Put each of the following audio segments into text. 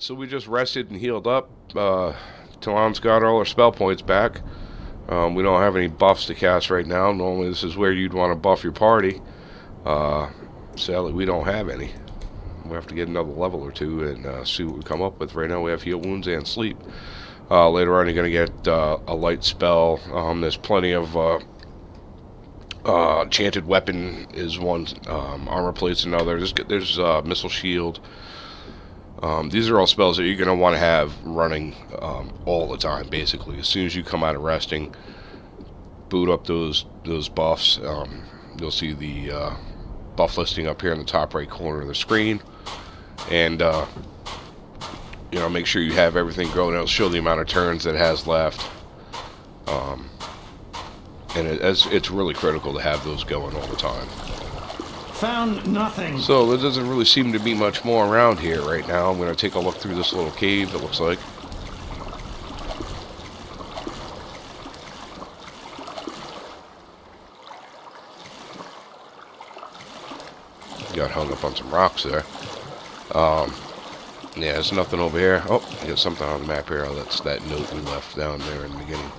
Alright, so we just rested and healed up. Talon's got all our spell points back. We don't have any buffs to cast right now. Normally this is where you'd want to buff your party. Sadly, we don't have any. We have to get another level or two and see what we come up with. Right now we have heal wounds and sleep. Later on you're going to get a light spell. There's plenty of enchanted weapon is one. Armor plate's another. There's missile shield. These are all spells that you're going to want to have running all the time, basically. As soon as you come out of resting, boot up those buffs. You'll see the buff listing up here in the top right corner of the screen. And, you know, make sure you have everything going. It'll show the amount of turns that it has left. And it's really critical to have those going all the time. Found nothing. So there doesn't really seem to be much more around here right now. I'm going to take a look through this little cave, it looks like. Got hung up on some rocks there. Yeah, there's nothing over here. Oh, got something on the map here. Oh, that's that note we left down there in the beginning.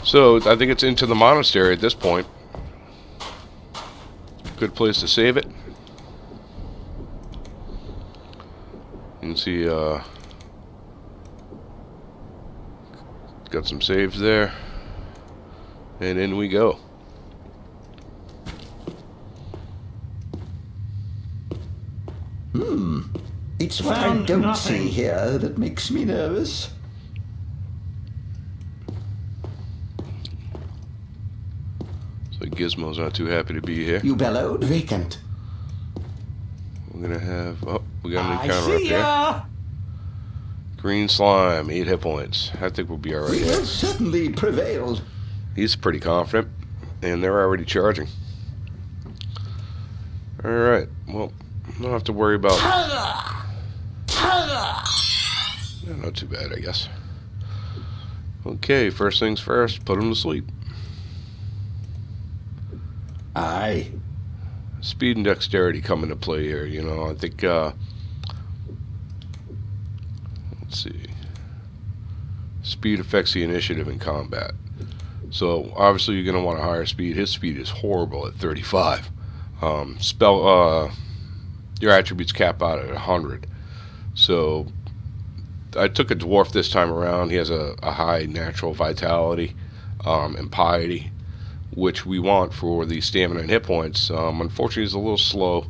So I think it's into the monastery at this point. Good place to save it. You can see got some saves there. And in we go. It's what I don't see here that makes me nervous. So Gizmo's not too happy to be here. You bellowed? Vacant. We're gonna have... Oh, we got an encounter up there. Green slime, 8 hit points. I think we'll be alright. We will certainly prevail. He's pretty confident. And they're already charging. Alright, well, don't have to worry about... Yeah, not too bad, I guess. Okay, first things first, put him to sleep. Aye. Speed and dexterity come into play here, you know. I think, let's see. Speed affects the initiative in combat. So, obviously you're going to want a higher speed. His speed is horrible at 35. Your attributes cap out at 100. So, I took a dwarf this time around. He has a high natural vitality and piety, which we want for the stamina and hit points. Unfortunately, he's a little slow,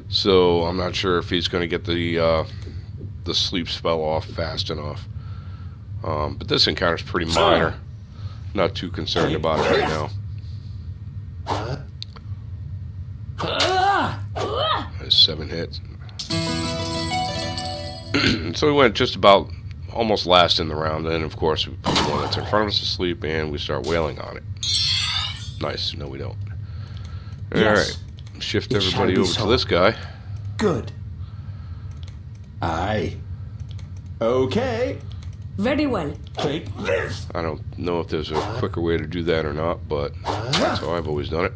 so I'm not sure if he's going to get the sleep spell off fast enough. But this encounter's pretty minor. Not too concerned about it right now. There's 7 hits. So we went just about almost last in the round, and of course we put the one that's in front of us to sleep, and we start wailing on it. Nice. No, we don't. Alright. Shift everybody over to this guy. Good. Aye. Okay. Very well. Take this. I don't know if there's a quicker way to do that or not, but that's how I've always done it.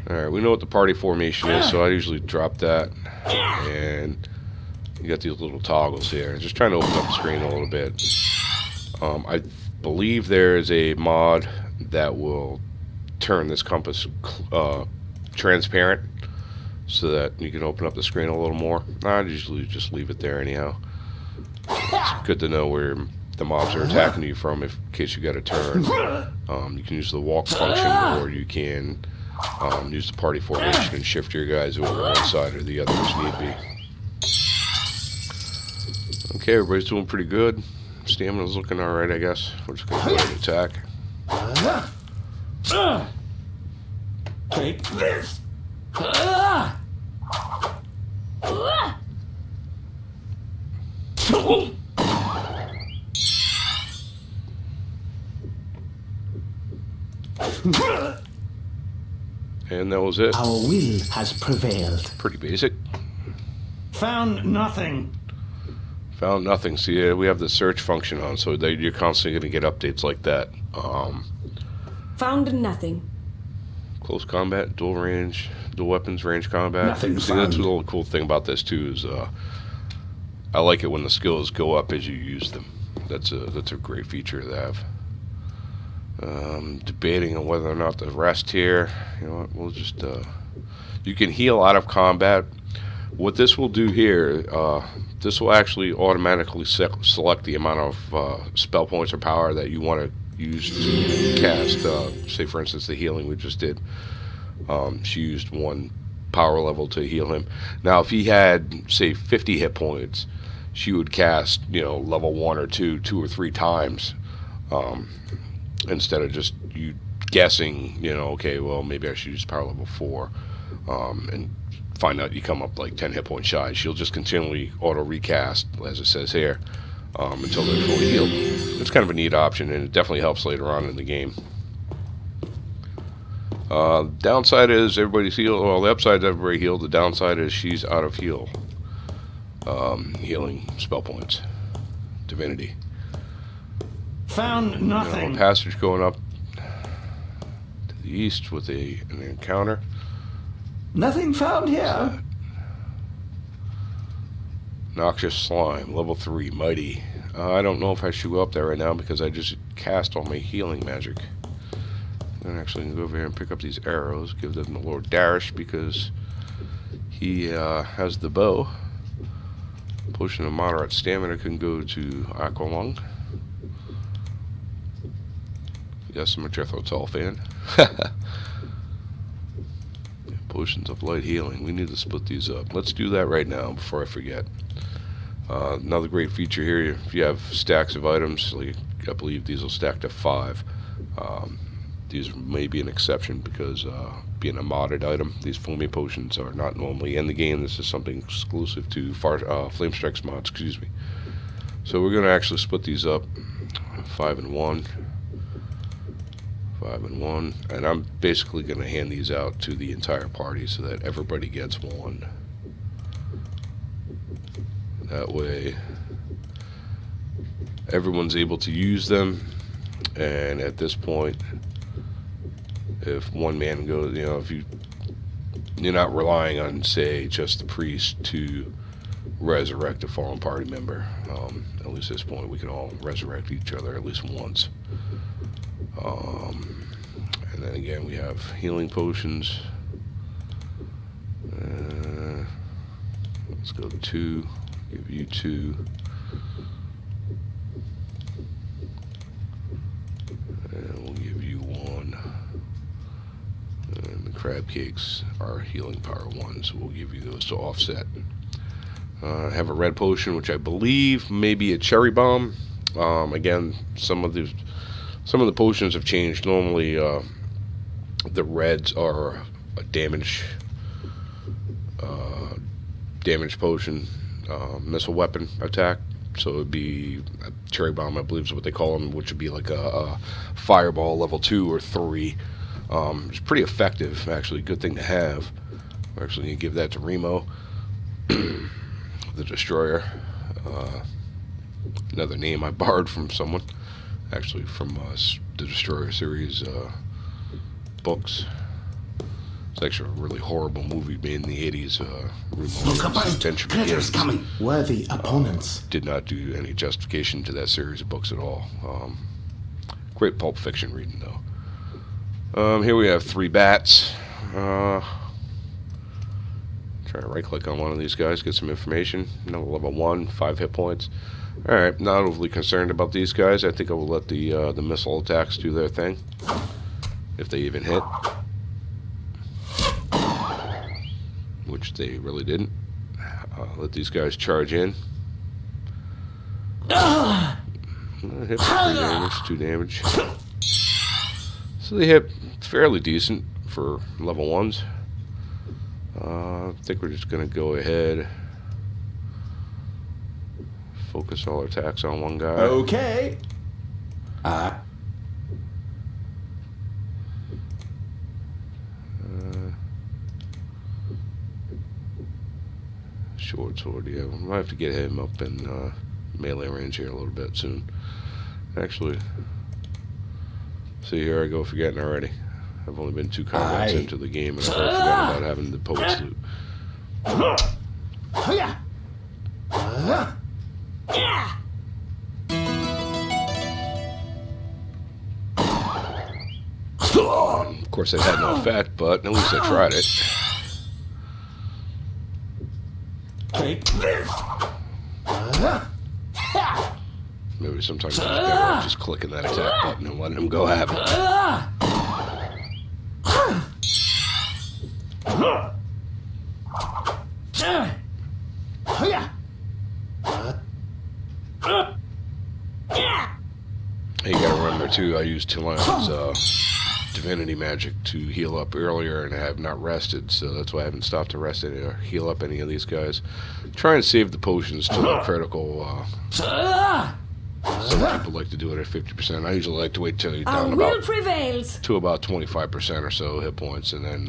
Alright, we know what the party formation is, so I usually drop that. And you got these little toggles here. Just trying to open up the screen a little bit. I believe there is a mod that will turn this compass transparent so that you can open up the screen a little more. I usually just leave it there anyhow. It's good to know where the mobs are attacking you from in case you got a turn. You can use the walk function, or you can use the party formation and shift your guys over one side or the other as need be. Okay, everybody's doing pretty good. Stamina's looking alright, I guess. We're just going to go ahead and attack. Take this. And that was it. Our will has prevailed. Pretty basic. Found nothing. Found nothing. See, we have the search function on, so you're constantly going to get updates like that. Found nothing. Close combat, dual range, dual weapons, range combat. Nothing See, that's found. the little cool thing about this too is I like it when the skills go up as you use them. That's a great feature to have. Debating on whether or not to rest here. You know what? We'll just. You can heal out of combat. What this will do here, this will actually automatically select the amount of spell points or power that you want to use to cast. Say, for instance, the healing we just did. She used 1 power level to heal him. Now, if he had, say, 50 hit points, she would cast, level 1 or 2 or 3 times, instead of just you guessing, okay, well, maybe I should use power level 4, and find out you come up like 10 hit points shy. She'll just continually auto recast, as it says here, until they're fully healed. It's kind of a neat option, and it definitely helps later on in the game. Downside is everybody's healed. Well, the upside is everybody healed. The downside is she's out of healing spell points. Divinity. Found nothing. Passage going up to the east with an encounter. Nothing found here. Noxious slime, level 3, mighty. I don't know if I should go up there right now because I just cast all my healing magic. I'm actually going to go over here and pick up these arrows, give them to Lord Darish because he has the bow. Potion of moderate stamina can go to Aqualung. Yes, I'm a Jethro Tull fan. Potions of light healing. We need to split these up. Let's do that right now before I forget. Another great feature here, if you have stacks of items, like I believe these will stack to 5. These may be an exception because being a modded item, these foaming potions are not normally in the game. This is something exclusive to Flamestryke's mods, excuse me. So we're going to actually split these up, 5 and 1. 5 and 1, and I'm basically going to hand these out to the entire party so that everybody gets one. That way everyone's able to use them, and at this point, if one man goes, if you're not relying on, say, just the priest to resurrect a fallen party member. At least at this point we can all resurrect each other at least once. And then again we have healing potions. Let's go 2. Give you 2. And we'll give you 1. And the crab cakes are healing power 1, so we'll give you those to offset. I have a red potion, which I believe may be a cherry bomb. Again, some of the potions have changed. Normally, the reds are a damage potion, missile weapon attack. So it'd be a cherry bomb, I believe is what they call them, which would be like a fireball level 2 or 3. It's pretty effective, actually. Good thing to have. Actually, you give that to Remo, the Destroyer. Another name I borrowed from someone, actually from the Destroyer series books. It's actually a really horrible movie made in the 80s. Look up, critters coming. Worthy opponents. Did not do any justification to that series of books at all. Great Pulp Fiction reading, though. Here we have 3 bats. Try to right-click on one of these guys, get some information. Another level 1, 5 hit points. Alright, not overly concerned about these guys. I think I will let the missile attacks do their thing, if they even hit. Which they really didn't. Let these guys charge in. Hit for 3 damage, 2 damage. So they hit fairly decent for level 1s. I think we're just going to go ahead, focus all our attacks on one guy. Okay. Short sword, yeah. We might have to get him up in melee range here a little bit soon. Actually, see, here I go forgetting already. I've only been 2 combats into the game, and I've already forgotten about having the poet's loot. Of course, it had no effect, but at least I tried it. Take this. Maybe sometimes it's better off just clicking that attack button and letting him go have it. Hey, you gotta remember too, I used Tilan's divinity magic to heal up earlier, and I have not rested, so that's why I haven't stopped to rest any or heal up any of these guys. Try and save the potions to the critical. Some people like to do it at 50%. I usually like to wait till you're down about prevails. to about 25% or so hit points, and then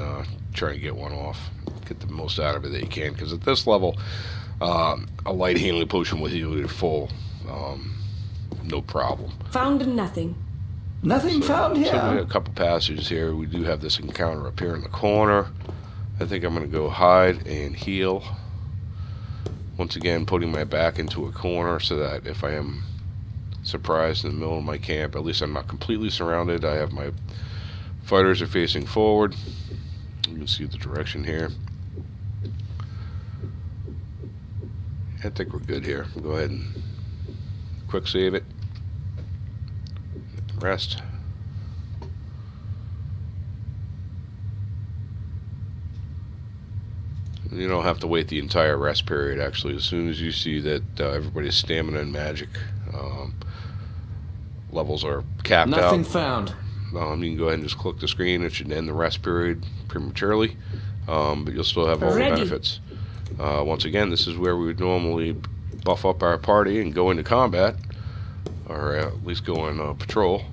try and get one off. Get the most out of it that you can, because at this level, a light healing potion will heal you full, no problem. Found nothing. Nothing found So we have here. a couple passages here. We do have this encounter up here in the corner. I think I'm going to go hide and heal. Once again, putting my back into a corner so that if I am surprised in the middle of my camp, at least I'm not completely surrounded. I have my fighters are facing forward. You can see the direction here. I think we're good here. We'll go ahead and quick save it. Rest. You don't have to wait the entire rest period, actually. As soon as you see that everybody's stamina and magic levels are capped Nothing out, found. you can go ahead and just click the screen. It should end the rest period prematurely, but you'll still have all the benefits. Once again, this is where we would normally buff up our party and go into combat, or at least go on patrol.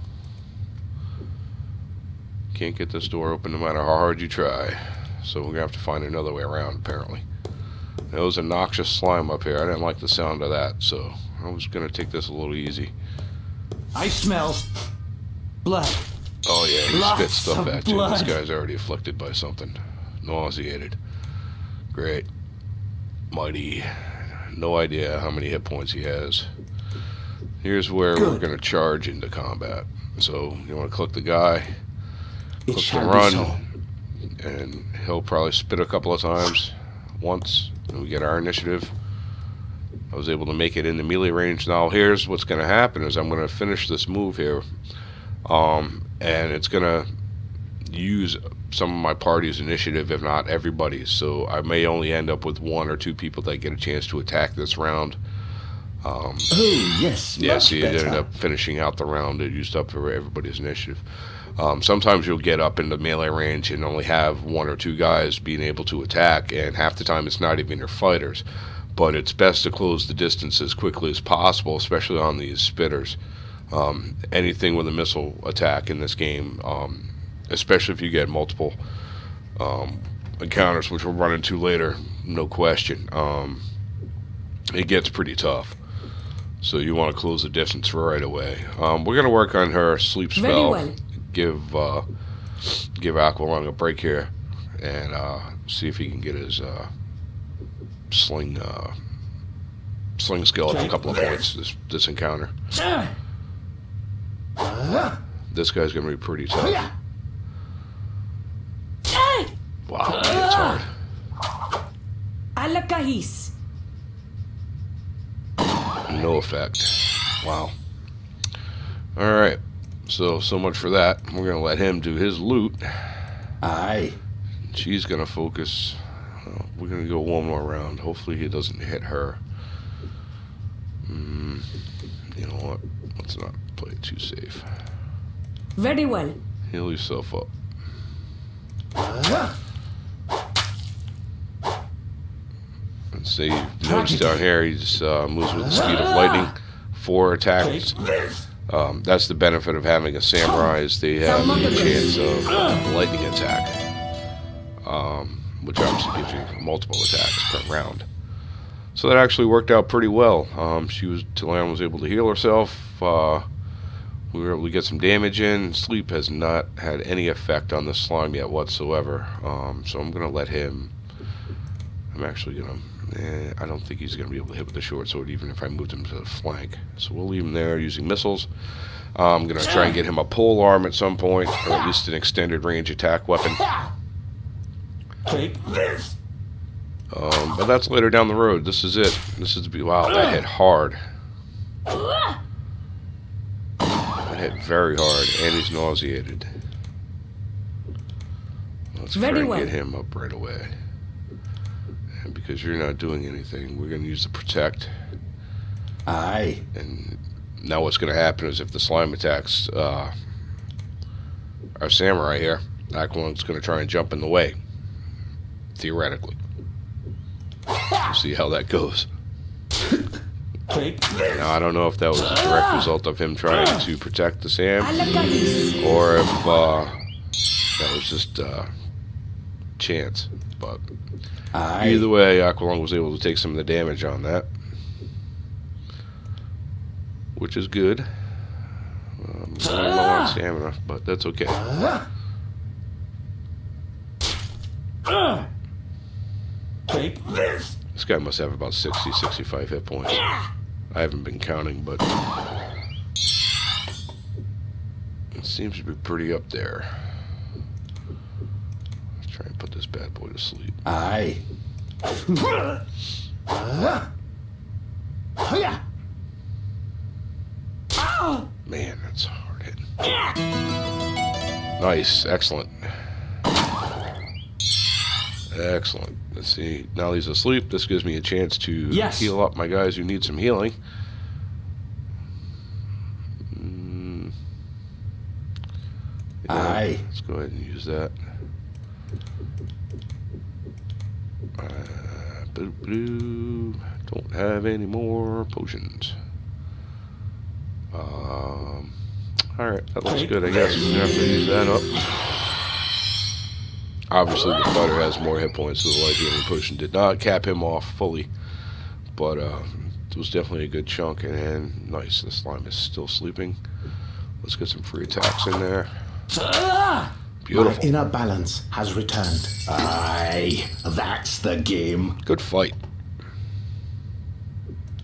Can't get this door open no matter how hard you try, so we're gonna have to find another way around, apparently. There was a noxious slime up here. I didn't like the sound of that, so I was gonna take this a little easy. I smell blood. Oh yeah, he Lots spits stuff of at you. This blood. guy's already afflicted by something. Nauseated. Great. Mighty. No idea how many hit points he has. Here's where we're going to charge into combat. So you want to click the guy, It click the shall be run, so. and he'll probably spit a couple of times. Once, and we get our initiative. I was able to make it into melee range. Now here's what's going to happen is I'm going to finish this move here. And it's going to use some of my party's initiative, if not everybody's. So I may only end up with 1 or 2 people that get a chance to attack this round. Oh, yes. Yeah, much so you ended better. up finishing out the round. It used up for everybody's initiative. Sometimes you'll get up into melee range and only have 1 or 2 guys being able to attack, and half the time it's not even your fighters. But it's best to close the distance as quickly as possible, especially on these spitters. Anything with a missile attack in this game, especially if you get multiple encounters, which we'll run into later, no question, it gets pretty tough. So you want to close the distance right away. We're going to work on her sleep Very spell. well. Give Aqualung a break here, and see if he can get his sling skill up a couple of points this encounter. This guy's gonna be pretty tough. Wow, it's hard. Alakahis. No effect. Wow. Alright, so much for that. We're gonna let him do his loot. Aye. She's gonna focus. We're gonna go one more round. Hopefully he doesn't hit her. You know what? Let's not play it too safe. Very well. Heal yourself up. And see, you notice down here he just moves with the speed of lightning. 4 attacks. That's the benefit of having a samurai, is they have a chance of lightning attack, which obviously gives you multiple attacks per round. So that actually worked out pretty well. Tilan was able to heal herself. We were able to get some damage in. Sleep has not had any effect on the slime yet whatsoever. So I'm gonna let him. I'm actually gonna I don't think he's going to be able to hit with the short sword, even if I moved him to the flank. So we'll leave him there using missiles. I'm going to try and get him a pole arm at some point, or at least an extended range attack weapon. Take this. But that's later down the road. This is it. This is wow. That hit hard. That hit very hard, and he's nauseated. Let's try and get him up right away. And because you're not doing anything, we're going to use the protect. Aye. And now what's going to happen is if the slime attacks our samurai here, Aqualung's going to try and jump in the way. Theoretically. We'll see how that goes. Take this. Now, I don't know if that was a direct result of him trying to protect the Sam, or if that was just chance. But either way, Aqualung was able to take some of the damage on that, which is good. I'm a little low on stamina, but that's okay. Take this. This guy must have about 60, 65 hit points. I haven't been counting, but it seems to be pretty up there. Let's try and put this bad boy to sleep. Aye. Man, that's hard hitting. Nice, excellent. Excellent. Let's see. Now he's asleep. This gives me a chance to heal up my guys who need some healing. Aye. Let's go ahead and use that. Don't have any more potions. Alright, that looks good, I guess. We're going to have to use that up. Obviously, the fighter has more hit points, so the life healing potion did not cap him off fully. But it was definitely a good chunk. And nice, the slime is still sleeping. Let's get some free attacks in there. Beautiful. My inner balance has returned. Aye, that's the game. Good fight.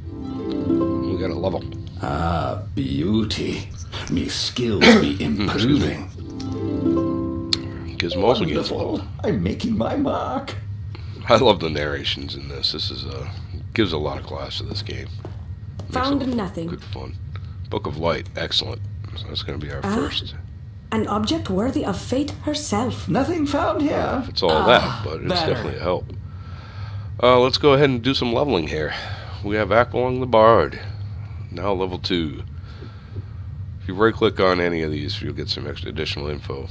We got a level. Ah, beauty. Me skills be improving. Gizmo gets Wonderful. I'm making my mark. I love the narrations in this. This is gives a lot of class to this game. Found nothing. Good fun. Book of Light, excellent. So that's going to be our first. An object worthy of fate herself. Nothing found here. It's all that, but it's better. definitely a help. Let's go ahead and do some leveling here. We have Aqualung the Bard, now level 2. If you right-click on any of these, you'll get some extra additional info.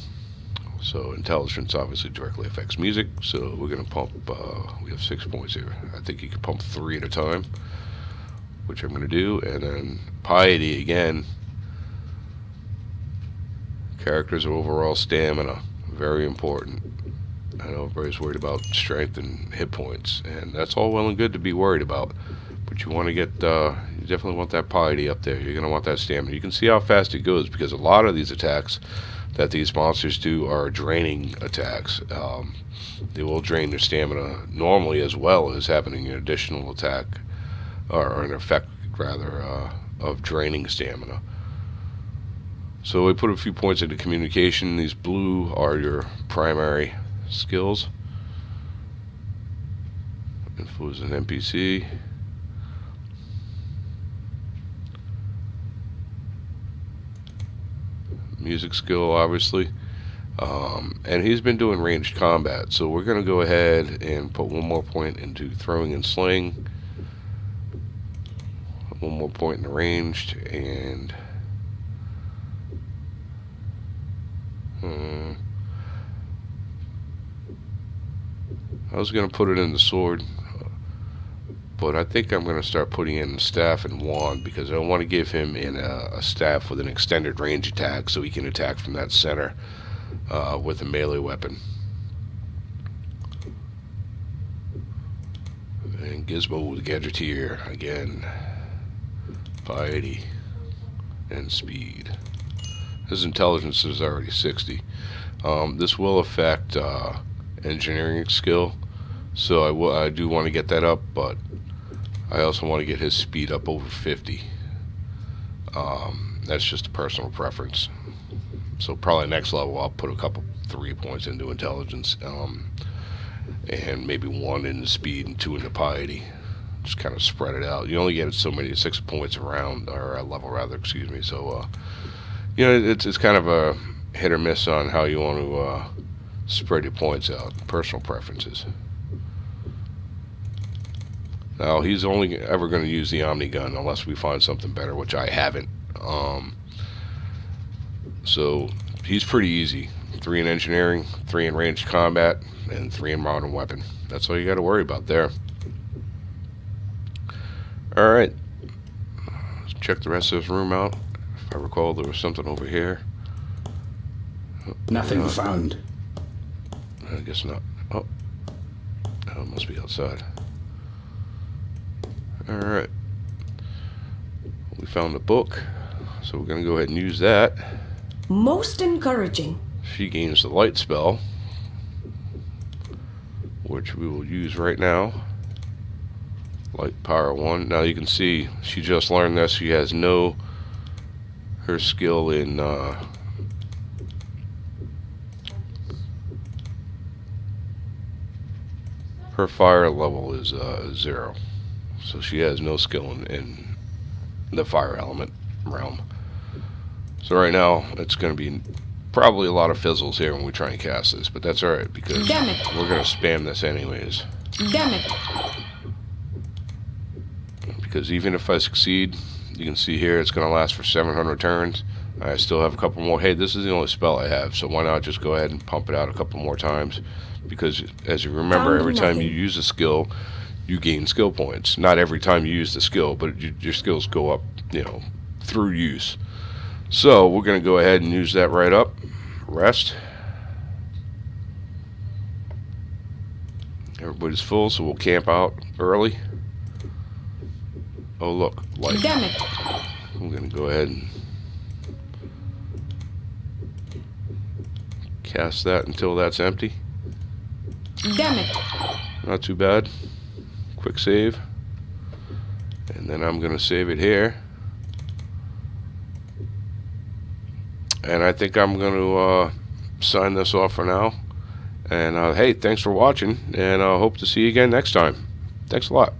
So intelligence obviously directly affects music, so we're going to pump, we have 6 points here. I think you can pump 3 at a time, which I'm going to do. And then piety again. Characters' overall stamina, very important. I know everybody's worried about strength and hit points, and that's all well and good to be worried about. But you want to get, you definitely want that piety up there. You're going to want that stamina. You can see how fast it goes, because a lot of these attacks that these monsters do are draining attacks. They will drain their stamina normally, as well as having an additional attack, or an effect rather, of draining stamina. So we put a few points into communication. These blue are your primary skills. Info is an NPC. Music skill, obviously. And he's been doing ranged combat, so we're going to go ahead and put one more point into throwing and sling, one more point in the ranged, and I was going to put it in the sword, but I think I'm going to start putting in staff and wand, because I want to give him in a staff with an extended range attack, so he can attack from that center with a melee weapon. And Gizmo the Gadgeteer again, piety and speed. His intelligence is already 60. This will affect engineering skill. So I do want to get that up, but I also want to get his speed up over 50. That's just a personal preference. So probably next level I'll put a couple 3 points into intelligence, and maybe 1 into speed and 2 into piety. Just kind of spread it out. You only get so many 6 points around, or a level rather, excuse me. So you know, it's kind of a hit or miss on how you want to spread your points out. Personal preferences. Now he's only ever going to use the Omni gun unless we find something better, which I haven't. So he's pretty easy. 3 in engineering, 3 in ranged combat, and 3 in modern weapon. That's all you got to worry about there. Alright. Let's check the rest of this room out. If I recall, there was something over here. Nothing found. I guess not. Oh. Oh, it must be outside. Alright. We found a book. So we're going to go ahead and use that. Most encouraging. She gains the light spell, which we will use right now. Light power 1. Now you can see she just learned this. She has her skill in her fire level is 0. So she has no skill in the fire element realm. So right now it's going to be probably a lot of fizzles here when we try and cast this, but that's alright because Damn it. we're going to spam this anyways. Damn it. Because even if I succeed, you can see here it's going to last for 700 turns. I still have a couple more. Hey, this is the only spell I have, so why not just go ahead and pump it out a couple more times? Because as you remember, Found every time you nothing. use a skill, you gain skill points. Not every time you use the skill, but your skills go up, you know, through use. So we're going to go ahead and use that right up. Rest. Everybody's full, so we'll camp out early. Oh look, light. Damn it. I'm going to go ahead and cast that until that's empty. Damn it. Not too bad. Quick save. And then I'm going to save it here. And I think I'm going to sign this off for now. And hey, thanks for watching, and I hope to see you again next time. Thanks a lot.